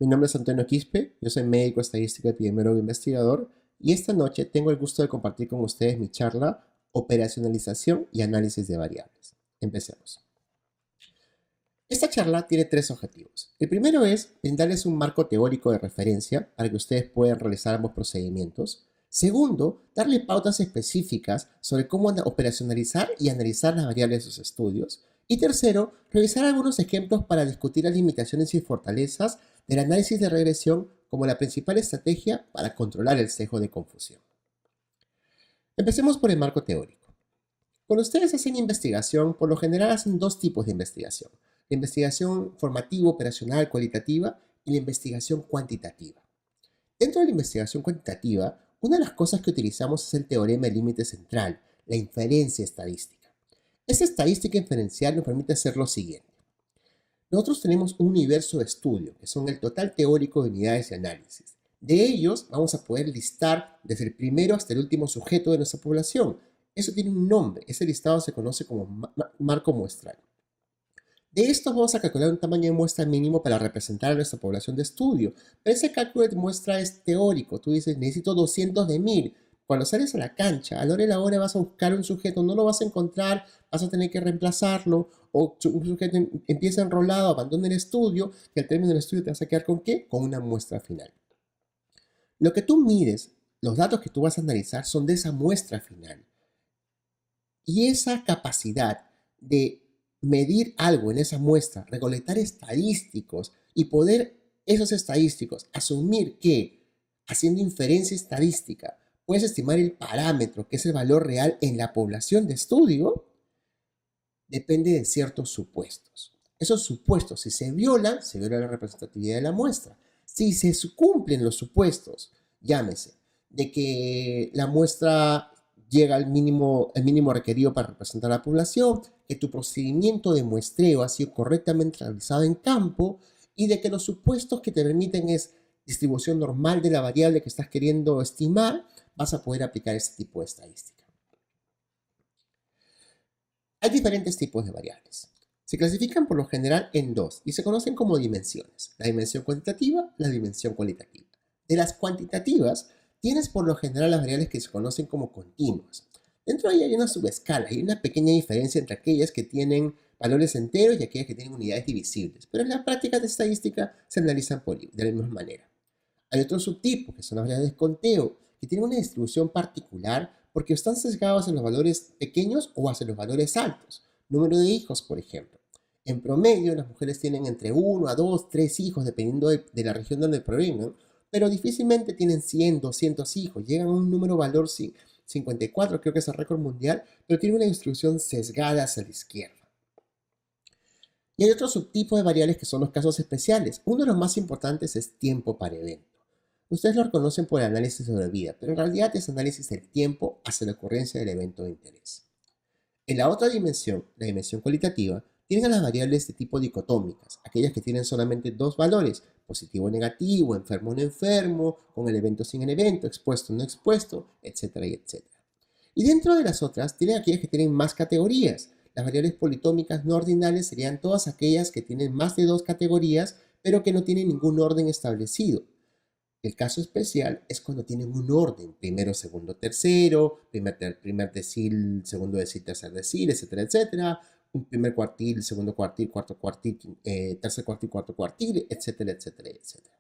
Mi nombre es Antonio Quispe, yo soy médico estadístico epidemiólogo investigador y esta noche tengo el gusto de compartir con ustedes mi charla Operacionalización y análisis de variables. Empecemos. Esta charla tiene tres objetivos. El primero es brindarles un marco teórico de referencia para que ustedes puedan realizar ambos procedimientos. Segundo, darle pautas específicas sobre cómo operacionalizar y analizar las variables de sus estudios. Y tercero, revisar algunos ejemplos para discutir las limitaciones y fortalezas del análisis de regresión como la principal estrategia para controlar el sesgo de confusión. Empecemos por el marco teórico. Cuando ustedes hacen investigación, por lo general hacen dos tipos de investigación. La investigación formativa, operacional, cualitativa y la investigación cuantitativa. Dentro de la investigación cuantitativa, una de las cosas que utilizamos es el teorema del límite central, la inferencia estadística. Esta estadística inferencial nos permite hacer lo siguiente. Nosotros tenemos un universo de estudio, que son el total teórico de unidades de análisis. De ellos vamos a poder listar desde el primero hasta el último sujeto de nuestra población. Eso tiene un nombre, ese listado se conoce como marco muestral. De estos vamos a calcular un tamaño de muestra mínimo para representar a nuestra población de estudio. Pero ese cálculo de muestra es teórico. Tú dices, necesito 200 de 1000. Cuando sales a la cancha, a la hora de la hora vas a buscar un sujeto, no lo vas a encontrar, vas a tener que reemplazarlo, o un sujeto empieza enrolado, abandona el estudio, y al término del estudio te vas a quedar ¿con qué? Con una muestra final. Lo que tú mides, los datos que tú vas a analizar son de esa muestra final. Y esa capacidad de medir algo en esa muestra, recolectar estadísticos y poder esos estadísticos asumir que haciendo inferencia estadística puedes estimar el parámetro que es el valor real en la población de estudio, depende de ciertos supuestos. Esos supuestos, si se viola la representatividad de la muestra. Si se cumplen los supuestos, llámese, de que la muestra llega al mínimo requerido para representar a la población, que tu procedimiento de muestreo ha sido correctamente realizado en campo y de que los supuestos que te permiten es distribución normal de la variable que estás queriendo estimar, vas a poder aplicar este tipo de estadística. Hay diferentes tipos de variables. Se clasifican por lo general en dos y se conocen como dimensiones, la dimensión cuantitativa y la dimensión cualitativa. De las cuantitativas, tienes por lo general las variables que se conocen como continuas. Dentro de ellas hay una subescala, hay una pequeña diferencia entre aquellas que tienen valores enteros y aquellas que tienen unidades divisibles, pero en la práctica de estadística se analizan de la misma manera. Hay otros subtipos, que son las variables de conteo, que tienen una distribución particular porque están sesgados en los valores pequeños o hacia los valores altos. Número de hijos, por ejemplo. En promedio, las mujeres tienen entre 1 a 2, 3 hijos, dependiendo de la región donde provengan, pero difícilmente tienen 100, 200 hijos. Llegan a un número valor 54, creo que es el récord mundial, pero tiene una distribución sesgada hacia la izquierda. Y hay otro subtipo de variables que son los casos especiales. Uno de los más importantes es tiempo para evento. Ustedes lo reconocen por el análisis de la vida, pero en realidad es análisis del tiempo hacia la ocurrencia del evento de interés. En la otra dimensión, la dimensión cualitativa, tienen a las variables de tipo dicotómicas, aquellas que tienen solamente dos valores, positivo o negativo, enfermo o no enfermo, con el evento sin el evento, expuesto o no expuesto, etcétera, etcétera. Y dentro de las otras, tienen aquellas que tienen más categorías. Las variables politómicas no ordinales serían todas aquellas que tienen más de dos categorías, pero que no tienen ningún orden establecido. El caso especial es cuando tienen un orden, primero, segundo, tercero, primer decil, segundo decil, tercer decil, etcétera, etcétera, un primer cuartil, segundo cuartil, cuarto cuartil, tercer cuartil, cuarto cuartil, etcétera, etcétera, etcétera.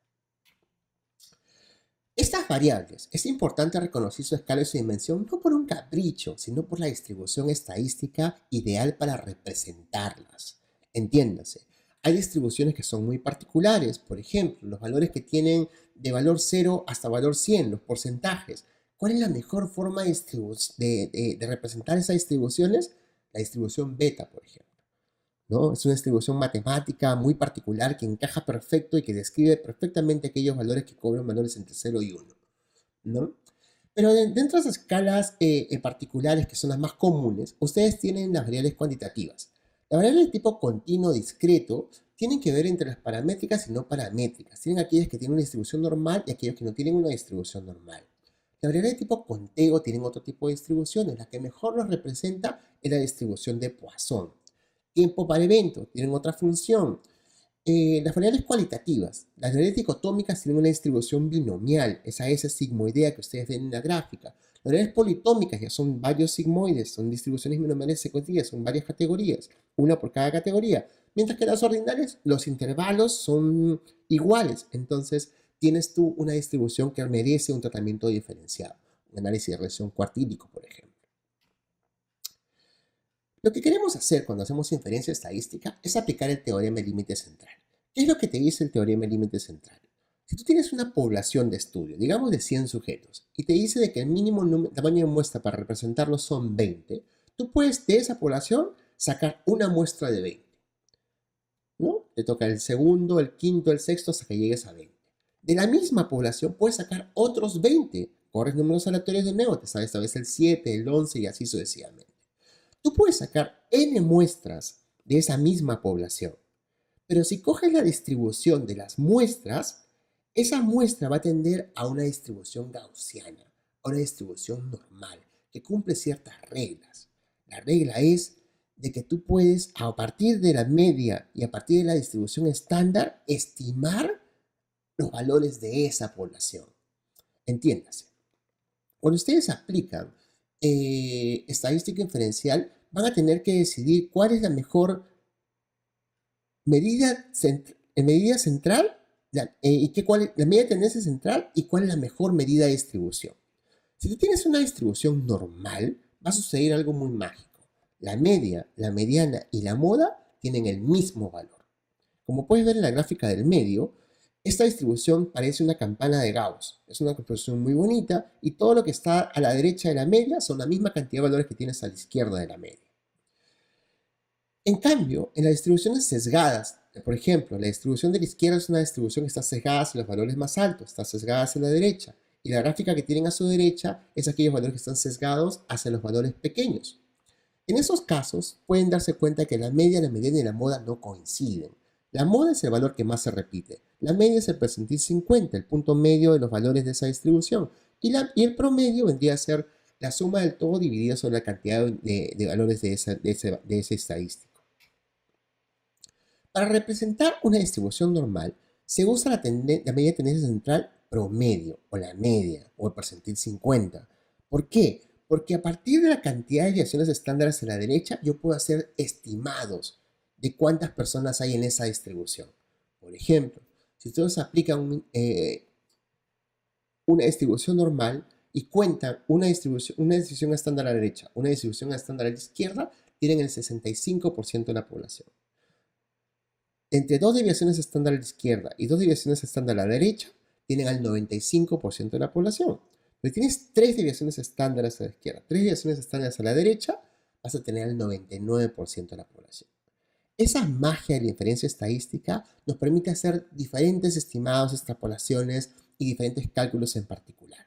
Estas variables, es importante reconocer su escala y su dimensión no por un capricho, sino por la distribución estadística ideal para representarlas. Entiéndase, hay distribuciones que son muy particulares, por ejemplo, los valores que tienen de valor 0 hasta valor 100, los porcentajes. ¿Cuál es la mejor forma de representar esas distribuciones? La distribución beta, por ejemplo, ¿no? Es una distribución matemática muy particular que encaja perfecto y que describe perfectamente aquellos valores que cobran valores entre 0 y 1, ¿no? Pero dentro de esas escalas particulares, que son las más comunes, ustedes tienen las variables cuantitativas. Las variables de tipo continuo discreto tienen que ver entre las paramétricas y no paramétricas. Tienen aquellas que tienen una distribución normal y aquellas que no tienen una distribución normal. Las variables de tipo conteo tienen otro tipo de distribuciones. La que mejor los representa es la distribución de Poisson. Tiempo para evento tienen otra función. Las variables cualitativas. Las variables dicotómicas tienen una distribución binomial, esa S sigmoidea que ustedes ven en la gráfica. Las variables politómicas ya son varios sigmoides, son distribuciones binomiales secuenciales, son varias categorías, una por cada categoría. Mientras que las ordinales, los intervalos son iguales, entonces tienes tú una distribución que merece un tratamiento diferenciado, un análisis de regresión cuartílico, por ejemplo. Lo que queremos hacer cuando hacemos inferencia estadística es aplicar el teorema del límite central. ¿Qué es lo que te dice el teorema del límite central? Si tú tienes una población de estudio, digamos de 100 sujetos, y te dice de que el mínimo tamaño de muestra para representarlo son 20, tú puedes de esa población sacar una muestra de 20. ¿No? Te toca el segundo, el quinto, el sexto hasta que llegues a 20. De la misma población puedes sacar otros 20. Corres números aleatorios de nuevo, te sabes esta vez el 7, el 11 y así sucesivamente. Tú puedes sacar n muestras de esa misma población, pero si coges la distribución de las muestras, esa muestra va a tender a una distribución gaussiana, a una distribución normal, que cumple ciertas reglas. La regla es de que tú puedes, a partir de la media y a partir de la distribución estándar, estimar los valores de esa población. Entiéndase. Cuando ustedes aplican estadística inferencial, van a tener que decidir cuál es la mejor medida central la medida de tendencia central y cuál es la mejor medida de distribución. Si tú tienes una distribución normal, va a suceder algo muy mágico. La media, la mediana y la moda tienen el mismo valor. Como puedes ver en la gráfica del medio, esta distribución parece una campana de Gauss. Es una distribución muy bonita y todo lo que está a la derecha de la media son la misma cantidad de valores que tienes a la izquierda de la media. En cambio, en las distribuciones sesgadas, por ejemplo, la distribución de la izquierda es una distribución que está sesgada hacia los valores más altos, está sesgada hacia la derecha. Y la gráfica que tienen a su derecha es aquellos valores que están sesgados hacia los valores pequeños. En esos casos, pueden darse cuenta que la media, la mediana y la moda no coinciden. La moda es el valor que más se repite. La media es el percentil 50, el punto medio de los valores de esa distribución. Y el promedio vendría a ser la suma del todo dividida sobre la cantidad de valores de ese estadístico. Para representar una distribución normal, se usa la medida de tendencia central promedio, o la media, o el percentil 50. ¿Por qué? Porque a partir de la cantidad de desviaciones estándares a la derecha, yo puedo hacer estimados de cuántas personas hay en esa distribución. Por ejemplo, si ustedes aplican una distribución normal y cuentan una distribución estándar a la derecha, una distribución estándar a la izquierda, tienen el 65% de la población. Entre dos desviaciones estándar a la izquierda y dos desviaciones estándar a la derecha, tienen al 95% de la población. Pero si tienes tres desviaciones estándares a la izquierda, tres desviaciones estándares a la derecha, vas a tener al 99% de la población. Esa magia de la inferencia estadística nos permite hacer diferentes estimados, extrapolaciones y diferentes cálculos en particular.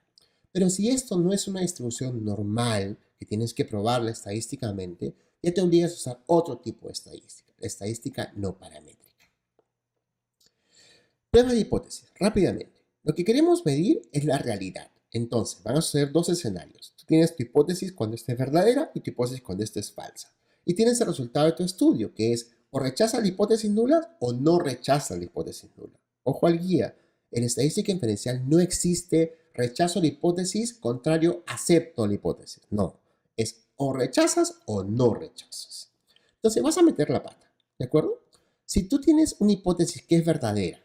Pero si esto no es una distribución normal que tienes que probarla estadísticamente, ya te obligas a usar otro tipo de estadística, la estadística no paramétrica. Prueba de hipótesis, rápidamente. Lo que queremos medir es la realidad. Entonces, van a suceder dos escenarios. Tú tienes tu hipótesis cuando esta es verdadera y tu hipótesis cuando esta es falsa. Y tienes el resultado de tu estudio, que es o rechaza la hipótesis nula o no rechaza la hipótesis nula. Ojo al guía. En estadística inferencial no existe rechazo la hipótesis, contrario, acepto la hipótesis. No. Es o rechazas o no rechazas. Entonces, vas a meter la pata. ¿De acuerdo? Si tú tienes una hipótesis que es verdadera,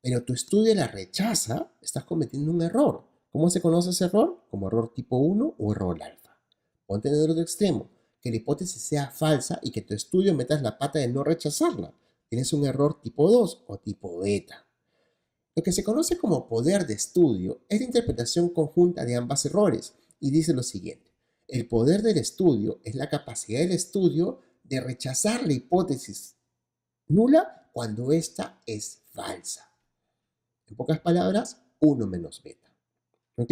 pero tu estudio la rechaza, estás cometiendo un error. ¿Cómo se conoce ese error? Como error tipo 1 o error alfa. Ponte en el otro extremo, que la hipótesis sea falsa y que tu estudio metas la pata de no rechazarla. Tienes un error tipo 2 o tipo beta. Lo que se conoce como poder de estudio es la interpretación conjunta de ambos errores y dice lo siguiente. El poder del estudio es la capacidad del estudio de rechazar la hipótesis nula cuando ésta es falsa. En pocas palabras, 1 menos beta. ¿Ok?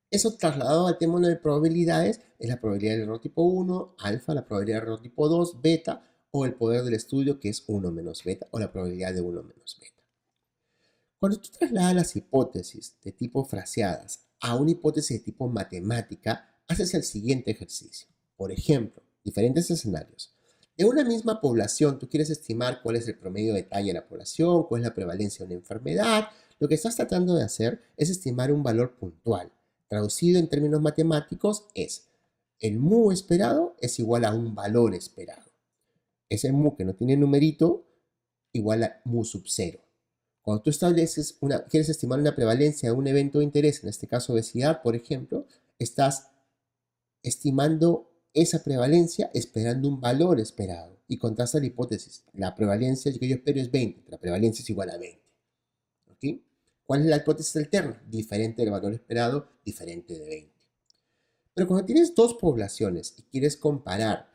Eso trasladado al término de probabilidades es la probabilidad del error tipo 1, alfa, la probabilidad del error tipo 2, beta, o el poder del estudio que es 1 menos beta, o la probabilidad de 1 menos beta. Cuando tú trasladas las hipótesis de tipo fraseadas a una hipótesis de tipo matemática, haces el siguiente ejercicio. Por ejemplo, diferentes escenarios. En una misma población, tú quieres estimar cuál es el promedio de talla de la población, cuál es la prevalencia de una enfermedad. Lo que estás tratando de hacer es estimar un valor puntual. Traducido en términos matemáticos es el mu esperado es igual a un valor esperado. Ese mu que no tiene numerito igual a mu sub 0. Cuando tú quieres estimar una prevalencia de un evento de interés, en este caso obesidad, por ejemplo, estás estimando esa prevalencia esperando un valor esperado y contrasta la hipótesis. La prevalencia que yo espero es 20, la prevalencia es igual a 20. ¿Okay? ¿Cuál es la hipótesis alterna? Diferente del valor esperado, diferente de 20. Pero cuando tienes dos poblaciones y quieres comparar,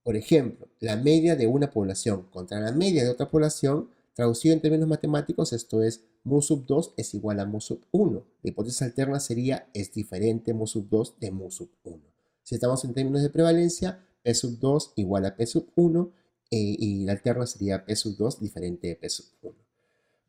por ejemplo, la media de una población contra la media de otra población, traducido en términos matemáticos, esto es mu sub 2 es igual a mu sub 1. La hipótesis alterna sería es diferente mu sub 2 de mu sub 1. Si estamos en términos de prevalencia, P sub 2 igual a P sub 1 y la alterna sería P sub 2 diferente de P sub 1.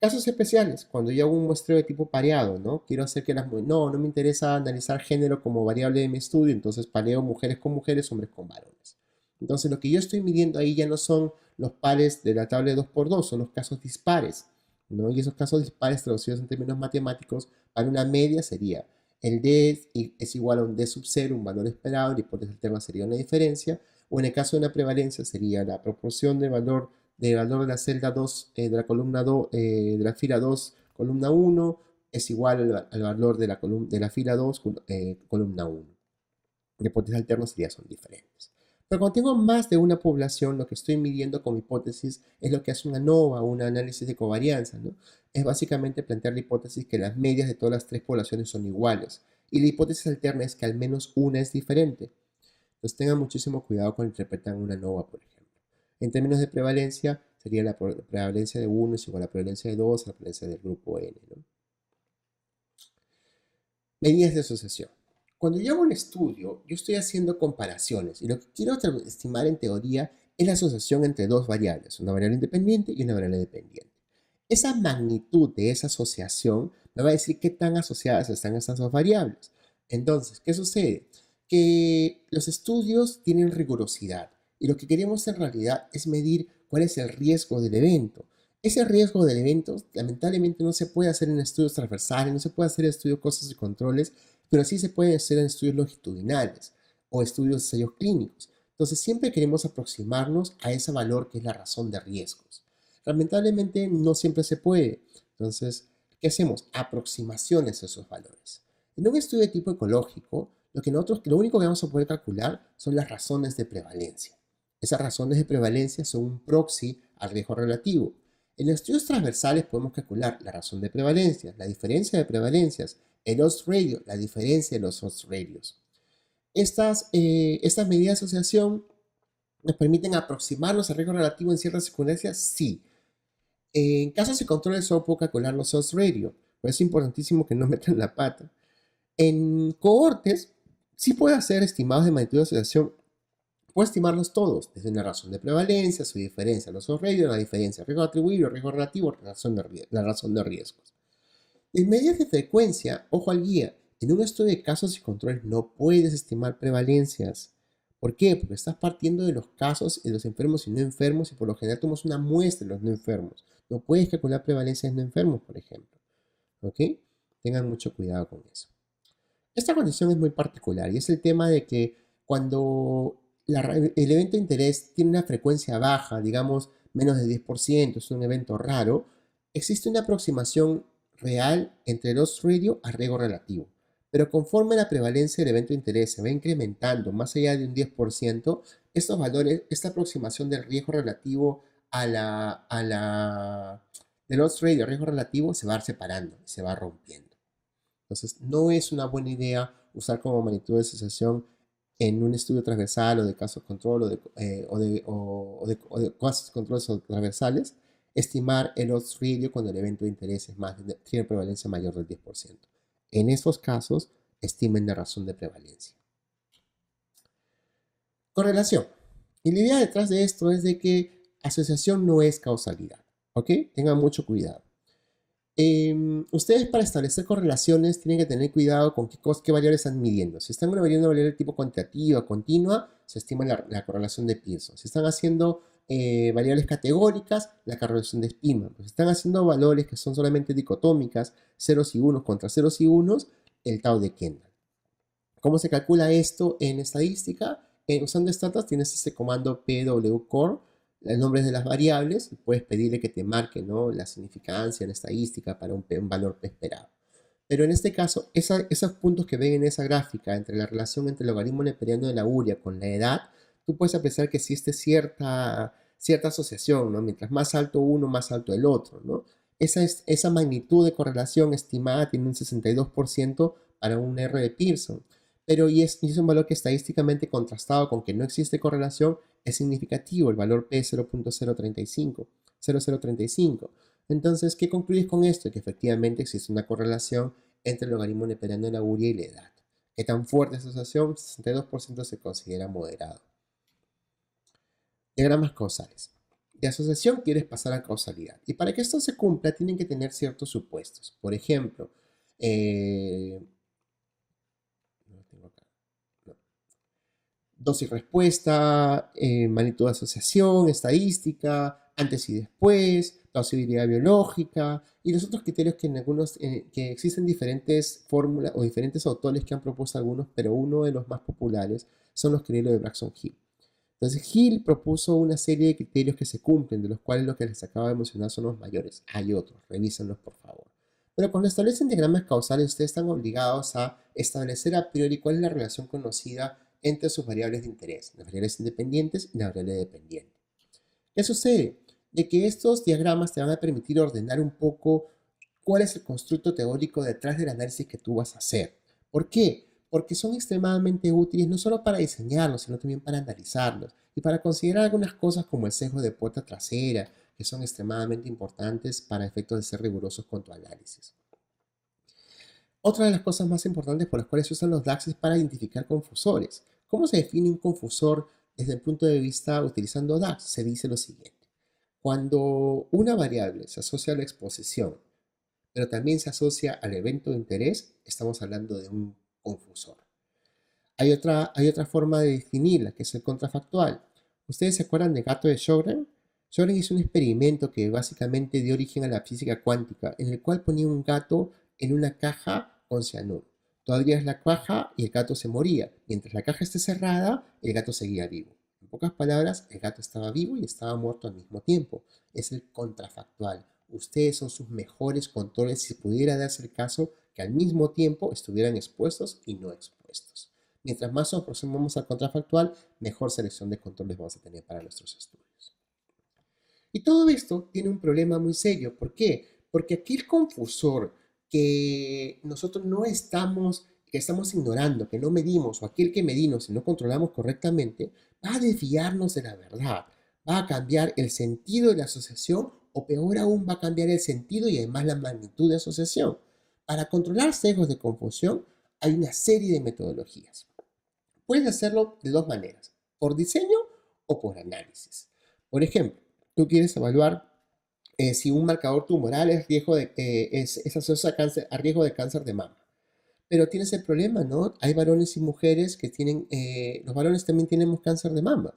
Casos especiales, cuando yo hago un muestreo de tipo pareado, ¿no? Quiero hacer que no me interesa analizar género como variable de mi estudio, entonces pareo mujeres con mujeres, hombres con varones. Entonces lo que yo estoy midiendo ahí ya no son los pares de la tabla de 2×2, son los casos dispares, ¿no? Y esos casos dispares traducidos en términos matemáticos, para una media sería el D es igual a un D sub 0, un valor esperado, la hipótesis alterna sería una diferencia, o en el caso de una prevalencia sería la proporción del valor de la celda 2, de la columna 2, de la fila 2, columna 1, es igual al valor de la fila 2, columna 1. La hipótesis alterna son diferentes. Pero cuando tengo más de una población, lo que estoy midiendo con mi hipótesis es lo que hace una ANOVA, un análisis de covarianza, ¿no? Es básicamente plantear la hipótesis que las medias de todas las tres poblaciones son iguales. Y la hipótesis alterna es que al menos una es diferente. Entonces tengan muchísimo cuidado cuando interpretan una ANOVA, por ejemplo. En términos de prevalencia, sería la prevalencia de 1 es igual a la prevalencia de 2, a la prevalencia del grupo N, ¿no? Medidas de asociación. Cuando yo hago un estudio, yo estoy haciendo comparaciones y lo que quiero estimar en teoría es la asociación entre dos variables, una variable independiente y una variable dependiente. Esa magnitud de esa asociación me va a decir qué tan asociadas están estas dos variables. Entonces, ¿qué sucede? Que los estudios tienen rigurosidad y lo que queremos en realidad es medir cuál es el riesgo del evento. Ese riesgo del evento lamentablemente no se puede hacer en estudios transversales, no se puede hacer en estudios costos y controles, pero sí se puede hacer en estudios longitudinales o estudios de ensayos clínicos. Entonces siempre queremos aproximarnos a ese valor que es la razón de riesgos. Lamentablemente no siempre se puede. Entonces, ¿qué hacemos? Aproximaciones a esos valores. En un estudio de tipo ecológico, lo único que vamos a poder calcular son las razones de prevalencia. Esas razones de prevalencia son un proxy al riesgo relativo. En los estudios transversales podemos calcular la razón de prevalencia, la diferencia de prevalencias, el odds ratio, la diferencia de los odds ratios. Estas medidas de asociación nos permiten aproximarnos al riesgo relativo en ciertas circunstancias, sí. En casos de controles solo puedo calcular los odds ratio, pero es importantísimo que no metan la pata. En cohortes sí puedo hacer estimados de magnitud de asociación. Puedo estimarlos todos, desde una razón de prevalencia, su diferencia, los odds ratio, la diferencia, riesgo atribuido, riesgo relativo, la razón de riesgos. En medidas de frecuencia, ojo al guía, en un estudio de casos y controles no puedes estimar prevalencias. ¿Por qué? Porque estás partiendo de los casos de los enfermos y no enfermos y por lo general tomas una muestra de los no enfermos. No puedes calcular prevalencias en no enfermos, por ejemplo. ¿Ok? Tengan mucho cuidado con eso. Esta condición es muy particular y es el tema de que cuando el evento de interés tiene una frecuencia baja, digamos menos del 10%, es un evento raro, existe una aproximación real entre el odds ratio a riesgo relativo. Pero conforme la prevalencia del evento de interés se va incrementando más allá de un 10%, estos valores, esta aproximación del riesgo relativo del odds ratio a riesgo relativo se va separando, se va rompiendo. Entonces, no es una buena idea usar como magnitud de asociación en un estudio transversal o de casos control o de casos controles transversales, estimar el odds ratio cuando el evento de interés tiene prevalencia mayor del 10%. En estos casos, estimen la razón de prevalencia. Correlación. Y la idea detrás de esto es de que asociación no es causalidad. ¿Ok? Tengan mucho cuidado. Ustedes para establecer correlaciones tienen que tener cuidado con qué variables están midiendo. Si están midiendo una variable de tipo cuantitativa, continua, se estima la correlación de Pearson. Si están haciendo variables categóricas, la correlación de Spearman. Si están haciendo valores que son solamente dicotómicas, ceros y unos contra ceros y unos, el tau de Kendall. ¿Cómo se calcula esto en estadística? Usando Statas tienes este comando pwcore, los nombres de las variables, y puedes pedirle que te marque, ¿no?, la significancia en estadística para un valor P esperado. Pero en este caso, esos puntos que ven en esa gráfica entre la relación entre el logaritmo neperiano de la urea con la edad, tú puedes apreciar que existe cierta asociación, ¿no? Mientras más alto uno, más alto el otro, ¿no? Esa magnitud de correlación estimada tiene un 62% para un R de Pearson. Pero es un valor que estadísticamente contrastado con que no existe correlación es significativo, el valor P es 0.035. Entonces, ¿qué concluyes con esto? Que efectivamente existe una correlación entre el logaritmo neperiano de la urea y la edad. ¿Qué tan fuerte es esa asociación? 62% se considera moderado. Diagramas causales. De asociación quieres pasar a causalidad. Y para que esto se cumpla, tienen que tener ciertos supuestos. Por ejemplo, dosis respuesta, magnitud de asociación, estadística, antes y después, plausibilidad biológica y los otros criterios que en algunos, que existen diferentes fórmulas o diferentes autores que han propuesto algunos, pero uno de los más populares son los criterios de Blackson-Hill. Entonces Hill propuso una serie de criterios que se cumplen, de los cuales lo que les acabo de mencionar son los mayores. Hay otros, revísenlos por favor. Pero cuando establecen diagramas causales, ustedes están obligados a establecer a priori cuál es la relación conocida entre sus variables de interés, las variables independientes y la variable dependiente. ¿Qué sucede? De que estos diagramas te van a permitir ordenar un poco cuál es el constructo teórico detrás del análisis que tú vas a hacer. ¿Por qué? Porque son extremadamente útiles no solo para diseñarlos, sino también para analizarlos y para considerar algunas cosas como el sesgo de puerta trasera, que son extremadamente importantes para efectos de ser rigurosos con tu análisis. Otra de las cosas más importantes por las cuales se usan los DAX es para identificar confusores. ¿Cómo se define un confusor desde el punto de vista utilizando DAX? Se dice lo siguiente. Cuando una variable se asocia a la exposición, pero también se asocia al evento de interés, estamos hablando de un confusor. Hay otra forma de definirla, que es el contrafactual. ¿Ustedes se acuerdan de gato de Sjögren? Sjögren hizo un experimento que básicamente dio origen a la física cuántica, en el cual ponía un gato en una caja con cianuro. Tú abrías la caja y el gato se moría. Mientras la caja esté cerrada, el gato seguía vivo. En pocas palabras, el gato estaba vivo y estaba muerto al mismo tiempo. Es el contrafactual. Ustedes son sus mejores controles si pudiera darse el caso que al mismo tiempo estuvieran expuestos y no expuestos. Mientras más nos aproximamos al contrafactual, mejor selección de controles vamos a tener para nuestros estudios. Y todo esto tiene un problema muy serio. ¿Por qué? Porque aquel confusor que nosotros que estamos ignorando, que no medimos, o aquel que medimos y no controlamos correctamente, va a desviarnos de la verdad. Va a cambiar el sentido de la asociación, o peor aún, va a cambiar el sentido y además la magnitud de asociación. Para controlar sesgos de confusión, hay una serie de metodologías. Puedes hacerlo de dos maneras, por diseño o por análisis. Por ejemplo, tú quieres evaluar si un marcador tumoral es asociado a riesgo de cáncer de mama. Pero tienes el problema, ¿no? Hay varones y mujeres que tienen, los varones también tenemos cáncer de mama.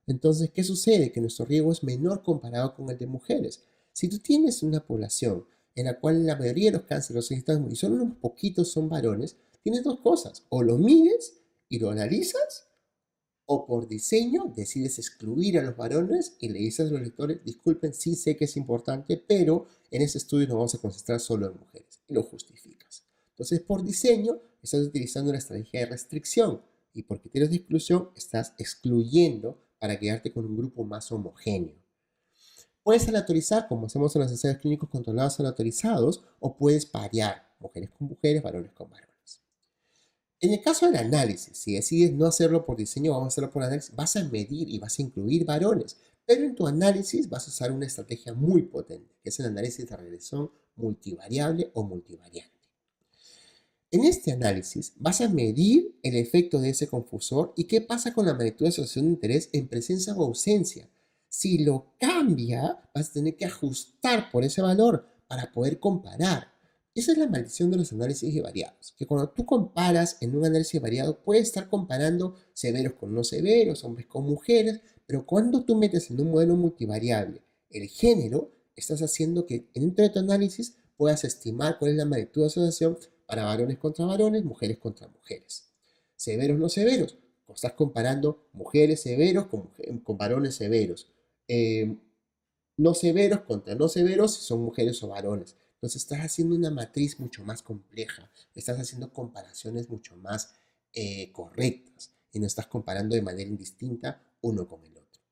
Entonces, ¿qué sucede? Que nuestro riesgo es menor comparado con el de mujeres. Si tú tienes una población en la cual la mayoría de los cánceres y solo unos poquitos son varones, tienes dos cosas. O lo mides y lo analizas, o por diseño decides excluir a los varones y le dices a los lectores, disculpen, sí sé que es importante, pero en este estudio nos vamos a concentrar solo en mujeres. Y lo justificas. Entonces, por diseño, estás utilizando una estrategia de restricción y por criterios de exclusión, estás excluyendo para quedarte con un grupo más homogéneo. Puedes aleatorizar, como hacemos en los ensayos clínicos controlados aleatorizados, o puedes variar, mujeres con mujeres, varones con varones. En el caso del análisis, si decides no hacerlo por diseño, vamos a hacerlo por análisis, vas a medir y vas a incluir varones, pero en tu análisis vas a usar una estrategia muy potente, que es el análisis de regresión multivariable o multivariante. En este análisis vas a medir el efecto de ese confusor y qué pasa con la magnitud de asociación de interés en presencia o ausencia. Si lo cambia, vas a tener que ajustar por ese valor para poder comparar. Esa es la maldición de los análisis de variados, que cuando tú comparas en un análisis variado, puedes estar comparando severos con no severos, hombres con mujeres, pero cuando tú metes en un modelo multivariable el género, estás haciendo que dentro de tu análisis puedas estimar cuál es la magnitud de asociación para varones contra varones, mujeres contra mujeres. Severos no severos, estás comparando mujeres severos con varones severos. No severos contra no severos si son mujeres o varones. Entonces estás haciendo una matriz mucho más compleja, estás haciendo comparaciones mucho más correctas y no estás comparando de manera indistinta uno con el otro.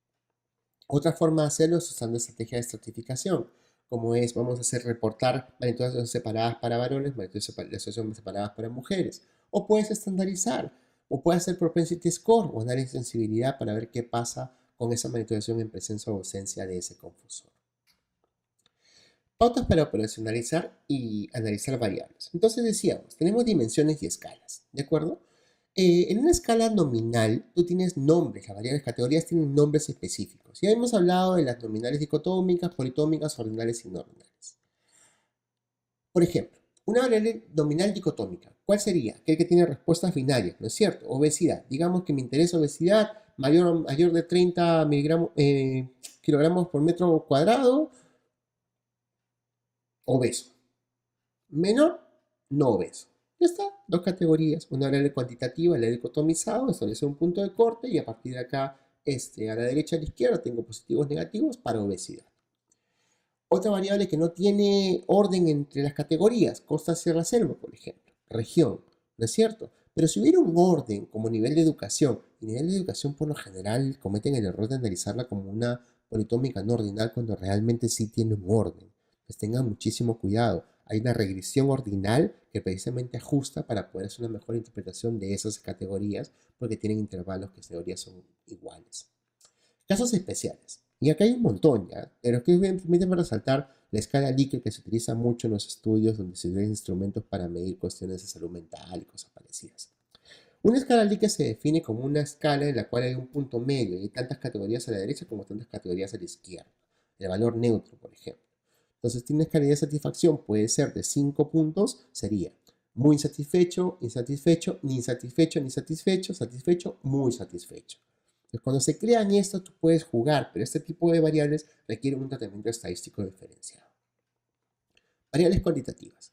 Otra forma de hacerlo es usando estrategia de estratificación, como es, vamos a hacer reportar magnitudes separadas para varones, magnitudes de asociación separadas para mujeres. O puedes estandarizar, o puedes hacer propensity score o análisis de sensibilidad para ver qué pasa con esa manipulación en presencia o ausencia de ese confusor. Pautas para operacionalizar y analizar variables. Entonces decíamos, tenemos dimensiones y escalas, ¿de acuerdo? En una escala nominal, tú tienes nombres, las variables categorías tienen nombres específicos. Ya hemos hablado de las nominales dicotómicas, politómicas, ordinales y no ordinales. Por ejemplo, una variable nominal dicotómica, ¿cuál sería? Aquel que tiene respuestas binarias, ¿no es cierto? Obesidad. Digamos que me interesa obesidad mayor de 30 kilogramos por metro cuadrado, obeso. Menor, no obeso. Ya está, dos categorías, una variable cuantitativa, la dicotomizado, establece un punto de corte y a partir de acá, a la derecha y a la izquierda tengo positivos negativos para obesidad. Otra variable que no tiene orden entre las categorías, costa, sierra, selva, por ejemplo, región, ¿no es cierto? Pero si hubiera un orden como nivel de educación, y nivel de educación por lo general cometen el error de analizarla como una politómica no ordinal cuando realmente sí tiene un orden. Pues tengan muchísimo cuidado. Hay una regresión ordinal que precisamente ajusta para poder hacer una mejor interpretación de esas categorías porque tienen intervalos que en teoría son iguales. Casos especiales. Y acá hay un montón, ¿ya? Pero que permíteme resaltar la escala Likert que se utiliza mucho en los estudios donde se utilizan instrumentos para medir cuestiones de salud mental y cosas parecidas. Una escala Likert se define como una escala en la cual hay un punto medio y hay tantas categorías a la derecha como tantas categorías a la izquierda. El valor neutro, por ejemplo. Entonces, tiene una escala de satisfacción, puede ser de 5 puntos, sería muy insatisfecho, insatisfecho, ni insatisfecho, ni satisfecho, satisfecho, muy satisfecho. Entonces, cuando se crean esto, tú puedes jugar, pero este tipo de variables requieren un tratamiento estadístico diferenciado. Variables cuantitativas.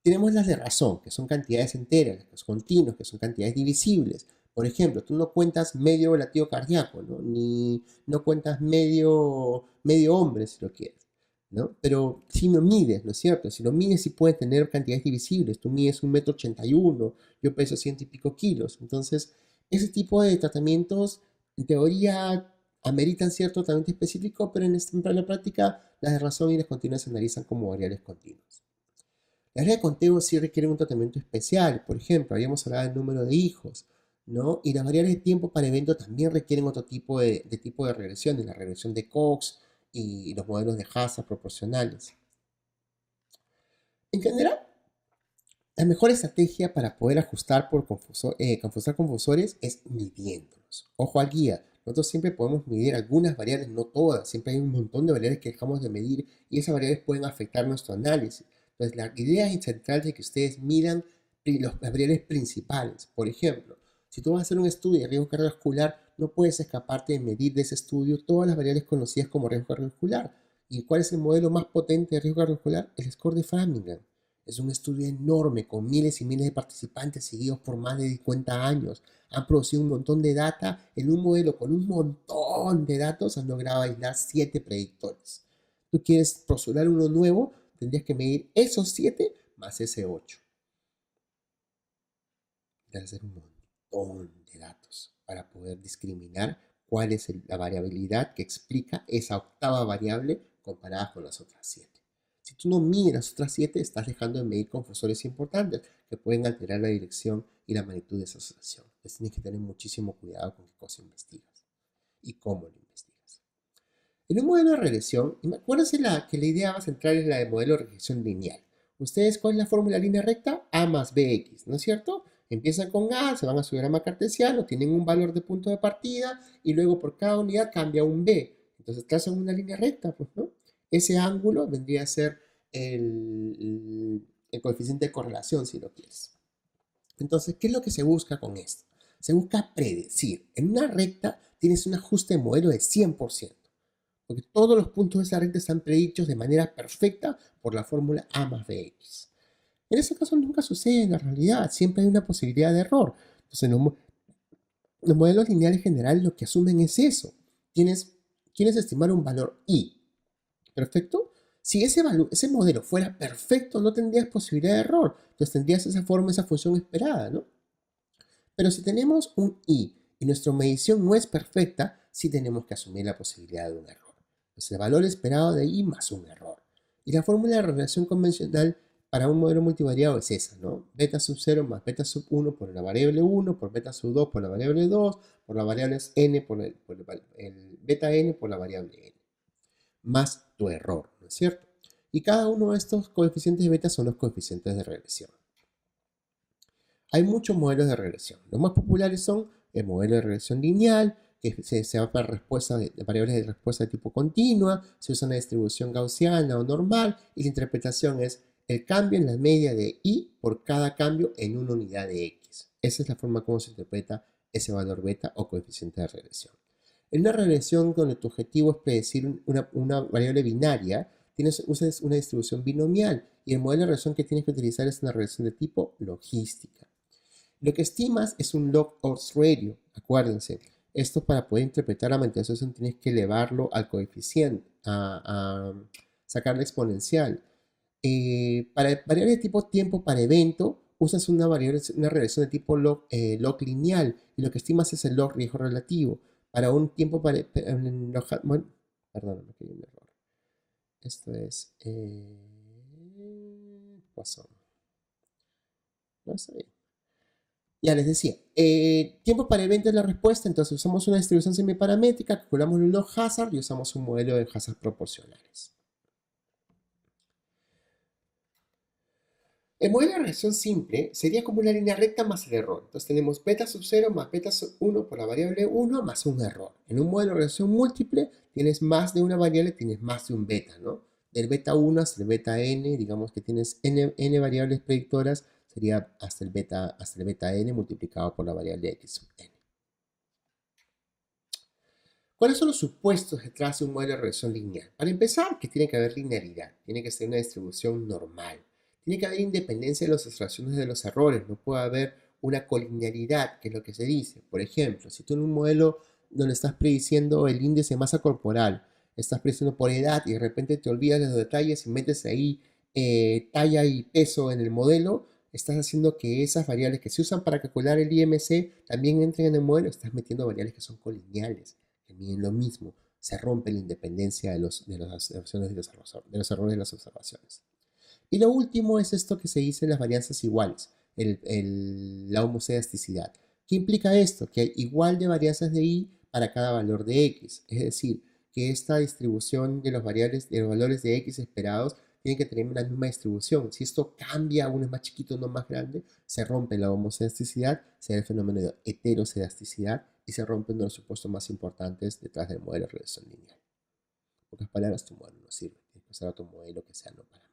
Tenemos las de razón, que son cantidades enteras, los continuos, que son cantidades divisibles. Por ejemplo, tú no cuentas medio latido cardíaco, ¿no? Ni no cuentas medio hombre, si lo quieres, ¿no? Pero si lo mides, ¿no es cierto? Si lo mides, sí puedes tener cantidades divisibles. Tú mides 1,81 m, yo peso 100 y pico kilos. Entonces, ese tipo de tratamientos, en teoría, ameritan cierto tratamiento específico, pero en la práctica, las de razón y las continuas se analizan como variables continuas. Las áreas de conteo sí requieren un tratamiento especial. Por ejemplo, habíamos hablado del número de hijos, ¿no? Y las variables de tiempo para evento también requieren otro tipo de regresión, la regresión de Cox y los modelos de Hasse proporcionales. En general, la mejor estrategia para poder ajustar por confusar confusores es midiéndolos. Ojo al guía. Nosotros siempre podemos medir algunas variables, no todas. Siempre hay un montón de variables que dejamos de medir y esas variables pueden afectar nuestro análisis. Entonces, la idea central es que ustedes midan las variables principales. Por ejemplo, si tú vas a hacer un estudio de riesgo cardiovascular, no puedes escaparte de medir de ese estudio todas las variables conocidas como riesgo cardiovascular. ¿Y cuál es el modelo más potente de riesgo cardiovascular? El score de Framingham. Es un estudio enorme con miles y miles de participantes seguidos por más de 50 años. Han producido un montón de data en un modelo con un montón de datos. Han logrado aislar 7 predictores. Tú quieres postular uno nuevo, tendrías que medir esos 7 más ese 8. Debe ser un montón de datos para poder discriminar cuál es la variabilidad que explica esa octava variable comparada con las otras 7. Si tú no mides las otras 7, estás dejando de medir confusores importantes que pueden alterar la dirección y la magnitud de esa asociación. Entonces tienes que tener muchísimo cuidado con qué cosa investigas y cómo lo investigas. En un modelo de regresión, acuérdense que la idea central es la de modelo de regresión lineal. ¿Ustedes cuál es la fórmula de línea recta? A más BX, ¿no es cierto? Empiezan con A, se van a su diagrama cartesiano, tienen un valor de punto de partida y luego por cada unidad cambia un B. Entonces trazan una línea recta, pues, ¿no? Ese ángulo vendría a ser el coeficiente de correlación, si lo quieres. Entonces, ¿qué es lo que se busca con esto? Se busca predecir. En una recta tienes un ajuste de modelo de 100%, porque todos los puntos de esa recta están predichos de manera perfecta por la fórmula A más BX. En ese caso nunca sucede en la realidad, siempre hay una posibilidad de error. Entonces, los modelos lineales generales lo que asumen es eso. Quieres estimar un valor I. ¿Perfecto? Si ese modelo fuera perfecto, no tendrías posibilidad de error. Entonces tendrías esa forma, esa función esperada, ¿no? Pero si tenemos un I y nuestra medición no es perfecta, sí tenemos que asumir la posibilidad de un error. Entonces el valor esperado de I más un error. Y la fórmula de relación convencional para un modelo multivariado es esa, ¿no? Beta sub 0 más beta sub 1 por la variable 1, por beta sub 2 por la variable 2, por la variable n por el beta n por la variable n, más tu error, ¿no es cierto? Y cada uno de estos coeficientes de beta son los coeficientes de regresión. Hay muchos modelos de regresión. Los más populares son el modelo de regresión lineal, que se va para variables de respuesta de tipo continua, se usa una distribución gaussiana o normal, y la interpretación es el cambio en la media de I por cada cambio en una unidad de X. Esa es la forma como se interpreta ese valor beta o coeficiente de regresión. En una regresión donde tu objetivo es predecir una variable binaria, usas una distribución binomial, y el modelo de regresión que tienes que utilizar es una regresión de tipo logística. Lo que estimas es un log-odds radio, acuérdense. Esto para poder interpretar la magnetización tienes que elevarlo al coeficiente, a sacar la exponencial. Para variable de tipo tiempo para evento, usas una regresión de tipo log lineal, y lo que estimas es el log riesgo relativo. Para un tiempo para... bueno, perdón, me quedé un error. Esto es... pasó. No sé. Ya les decía, tiempo para evento es la respuesta, entonces usamos una distribución semiparamétrica, calculamos los log hazard y usamos un modelo de hazard proporcionales. El modelo de regresión simple sería como una línea recta más el error. Entonces tenemos beta sub 0 más beta sub 1 por la variable 1 más un error. En un modelo de regresión múltiple tienes más de una variable, tienes más de un beta, ¿no? Del beta 1 hasta el beta n, digamos que tienes n variables predictoras, sería hasta el beta n multiplicado por la variable x sub n. ¿Cuáles son los supuestos detrás de un modelo de regresión lineal? Para empezar, que tiene que haber linealidad, tiene que ser una distribución normal, tiene que haber independencia de las observaciones de los errores, no puede haber una colinealidad, que es lo que se dice. Por ejemplo, si tú en un modelo donde estás prediciendo el índice de masa corporal, estás prediciendo por edad y de repente te olvidas de los detalles y metes ahí talla y peso en el modelo, estás haciendo que esas variables que se usan para calcular el IMC también entren en el modelo, estás metiendo variables que son colineales, que miden lo mismo, se rompe la independencia de las observaciones de los errores de las observaciones. Y lo último es esto que se dice en las varianzas iguales, la homoscedasticidad. ¿Qué implica esto? Que hay igual de varianzas de I para cada valor de X. Es decir, que esta distribución de los valores de X esperados tiene que tener una misma distribución. Si esto cambia, uno es más chiquito, uno más grande, se rompe la homoscedasticidad, se da el fenómeno de heterocedasticidad y se rompe uno de los supuestos más importantes detrás del modelo de regresión lineal. En pocas palabras, tu modelo no sirve. Tienes que usar otro modelo que sea no paramétrico.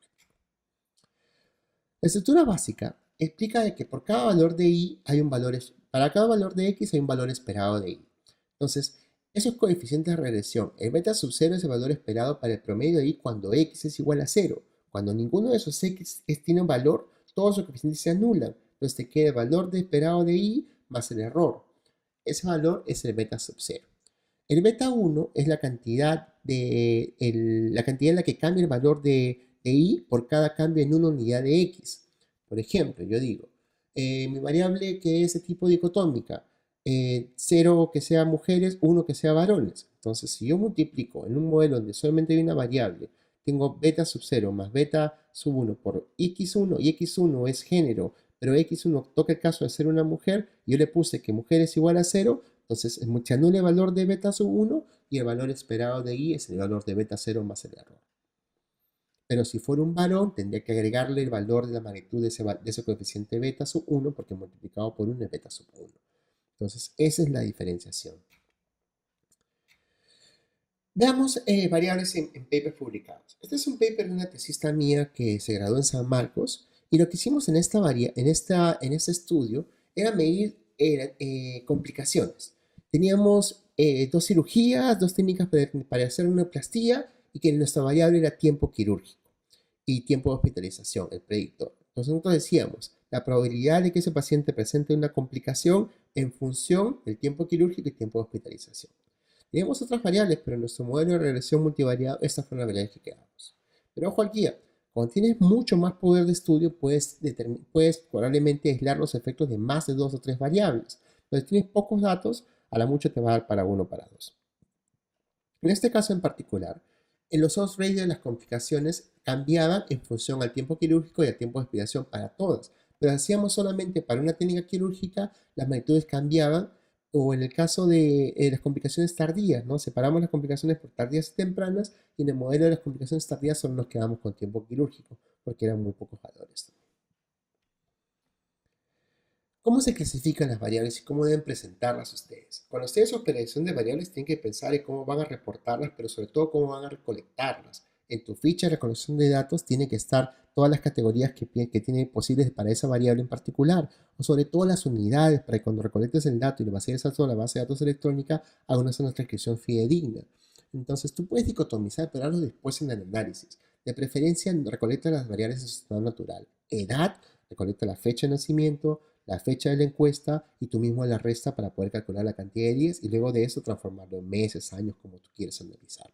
La estructura básica explica de que por cada valor de I hay un valor, para cada valor de X hay un valor esperado de I. Entonces, esos coeficientes de regresión, el beta sub 0 es el valor esperado para el promedio de I cuando X es igual a 0. Cuando ninguno de esos X tiene un valor, todos los coeficientes se anulan. Entonces te queda el valor de esperado de I más el error. Ese valor es el beta sub 0. El beta 1 es la cantidad en la que cambia el valor de I por cada cambio en una unidad de X. Por ejemplo, yo digo, mi variable que es de tipo dicotómica, 0 que sea mujeres, 1 que sea varones. Entonces, si yo multiplico en un modelo donde solamente hay una variable, tengo beta sub 0 más beta sub 1 por x1, y x1 es género, pero x1 toca el caso de ser una mujer, y yo le puse que mujer es igual a 0, entonces se anula el valor de beta sub 1 y el valor esperado de I es el valor de beta 0 más el error. Pero si fuera un varón, tendría que agregarle el valor de la magnitud de ese coeficiente beta sub 1 porque multiplicado por 1 es beta sub 1. Entonces, esa es la diferenciación. Veamos variables en papers publicados. Este es un paper de una tesista mía que se graduó en San Marcos y lo que hicimos en este estudio era medir complicaciones. Teníamos dos cirugías, dos técnicas para hacer una plastía y que nuestra variable era tiempo quirúrgico y tiempo de hospitalización, el predictor. Entonces nosotros decíamos la probabilidad de que ese paciente presente una complicación en función del tiempo quirúrgico y tiempo de hospitalización. Teníamos otras variables, pero en nuestro modelo de regresión multivariado, estas fueron las variables que quedamos. Pero ojo aquí, cuando tienes mucho más poder de estudio, puedes probablemente aislar los efectos de más de dos o tres variables. Pero si tienes pocos datos, a la mucho te va a dar para uno o para dos. En este caso en particular, en los odds ratio las complicaciones cambiaban en función al tiempo quirúrgico y al tiempo de expiración para todas. Pero hacíamos solamente para una técnica quirúrgica, las magnitudes cambiaban, o en el caso de las complicaciones tardías, ¿no? Separamos las complicaciones por tardías y tempranas, y en el modelo de las complicaciones tardías solo nos quedamos con tiempo quirúrgico, porque eran muy pocos valores. ¿Cómo se clasifican las variables y cómo deben presentarlas ustedes? Cuando ustedes operación de variables tienen que pensar en cómo van a reportarlas, pero sobre todo cómo van a recolectarlas. En tu ficha de recolección de datos tiene que estar todas las categorías que tiene posibles para esa variable en particular, o sobre todo las unidades para que cuando recolectes el dato y lo vacies a toda la base de datos electrónica, haga una transcripción fidedigna. Entonces tú puedes dicotomizar, pero hazlo después en el análisis. De preferencia, recolecta las variables en su estado natural. Edad, recolecta la fecha de nacimiento, la fecha de la encuesta y tú mismo la resta para poder calcular la cantidad de días y luego de eso transformarlo en meses, años, como tú quieres analizar.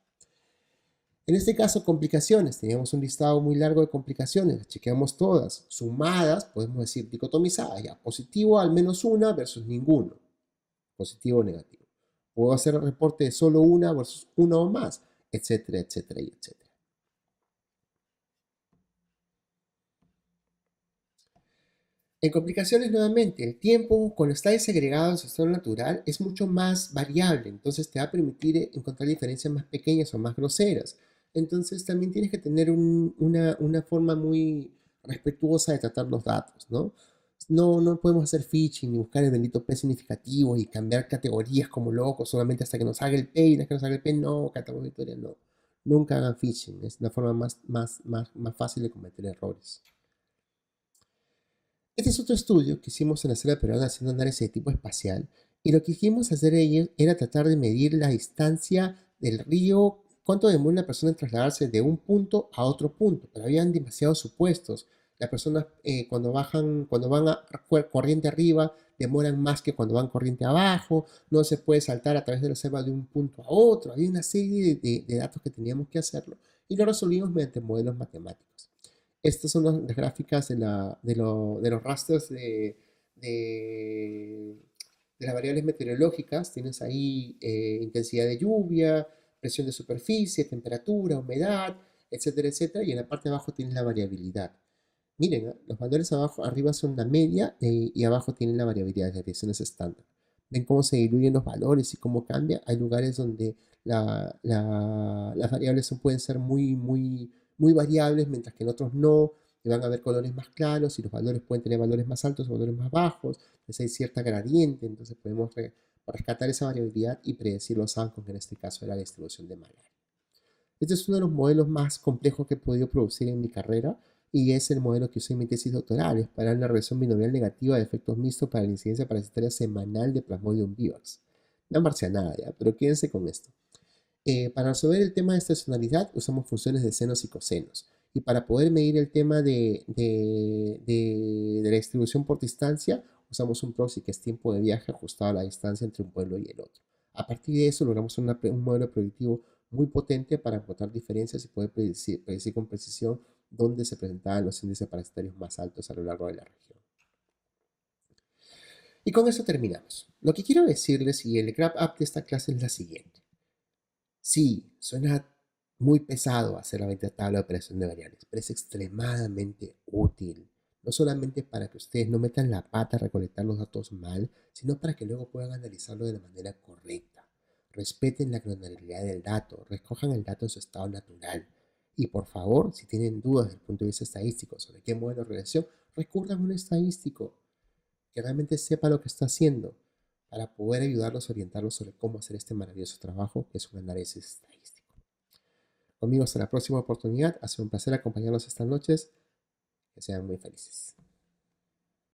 En este caso, complicaciones. Teníamos un listado muy largo de complicaciones. Las chequeamos todas. Sumadas, podemos decir dicotomizadas. Ya, positivo al menos una versus ninguno. Positivo o negativo. Puedo hacer el reporte de solo una versus uno o más, etcétera, etcétera y etcétera. En complicaciones, nuevamente, el tiempo, cuando está desagregado en su estado natural, es mucho más variable. Entonces, te va a permitir encontrar diferencias más pequeñas o más groseras. Entonces, también tienes que tener una forma muy respetuosa de tratar los datos, ¿no? No podemos hacer phishing ni buscar el bendito P significativo y cambiar categorías como locos solamente hasta que nos haga el P y hasta que nos haga el P, no, catamos victoria, no. Nunca hagan phishing, es la forma más fácil de cometer errores. Este es otro estudio que hicimos en la sala peruana haciendo análisis de tipo espacial y lo que quisimos hacer ellos era tratar de medir la distancia del río, cuánto demora una persona en trasladarse de un punto a otro punto, pero habían demasiados supuestos. Las personas cuando van a corriente arriba, demoran más que cuando van corriente abajo, no se puede saltar a través de la selva de un punto a otro, había una serie de datos que teníamos que hacerlo y lo resolvimos mediante modelos matemáticos. Estas son las gráficas de los rastros de- de las variables meteorológicas. Tienes ahí intensidad de lluvia, presión de superficie, temperatura, humedad, etcétera, etcétera. Y en la parte de abajo tienes la variabilidad. Miren, los valores arriba son la media y abajo tienen la variabilidad de variaciones estándar. Ven cómo se diluyen los valores y cómo cambia. Hay lugares donde las variables pueden ser muy variables, mientras que en otros no. Y van a haber colores más claros y los valores pueden tener valores más altos o valores más bajos. Entonces hay cierta gradiente. Entonces podemos rescatar esa variabilidad y predecir los outcomes, que en este caso era la distribución de malaria. Este es uno de los modelos más complejos que he podido producir en mi carrera y es el modelo que usé en mi tesis doctoral. Es para una regresión binomial negativa de efectos mixtos para la incidencia parasitaria semanal de Plasmodium vivax. Una marcianada ya, pero quédense con esto. Para resolver el tema de estacionalidad usamos funciones de senos y cosenos. Y para poder medir el tema de la distribución por distancia, usamos un proxy que es tiempo de viaje ajustado a la distancia entre un pueblo y el otro. A partir de eso logramos un modelo predictivo muy potente para encontrar diferencias y poder predecir con precisión dónde se presentaban los índices parasitarios más altos a lo largo de la región. Y con eso terminamos. Lo que quiero decirles y el wrap up de esta clase es la siguiente. Sí, suena muy pesado hacer la tabla de operación de variables, pero es extremadamente útil. No solamente para que ustedes no metan la pata a recolectar los datos mal, sino para que luego puedan analizarlo de la manera correcta. Respeten la cronología del dato, recojan el dato en su estado natural. Y por favor, si tienen dudas desde el punto de vista estadístico sobre qué modelo de regresión, recurran a un estadístico que realmente sepa lo que está haciendo para poder ayudarlos a orientarlos sobre cómo hacer este maravilloso trabajo que es un análisis estadístico. Conmigo hasta la próxima oportunidad. Ha sido un placer acompañarnos estas noches. Que sean muy felices.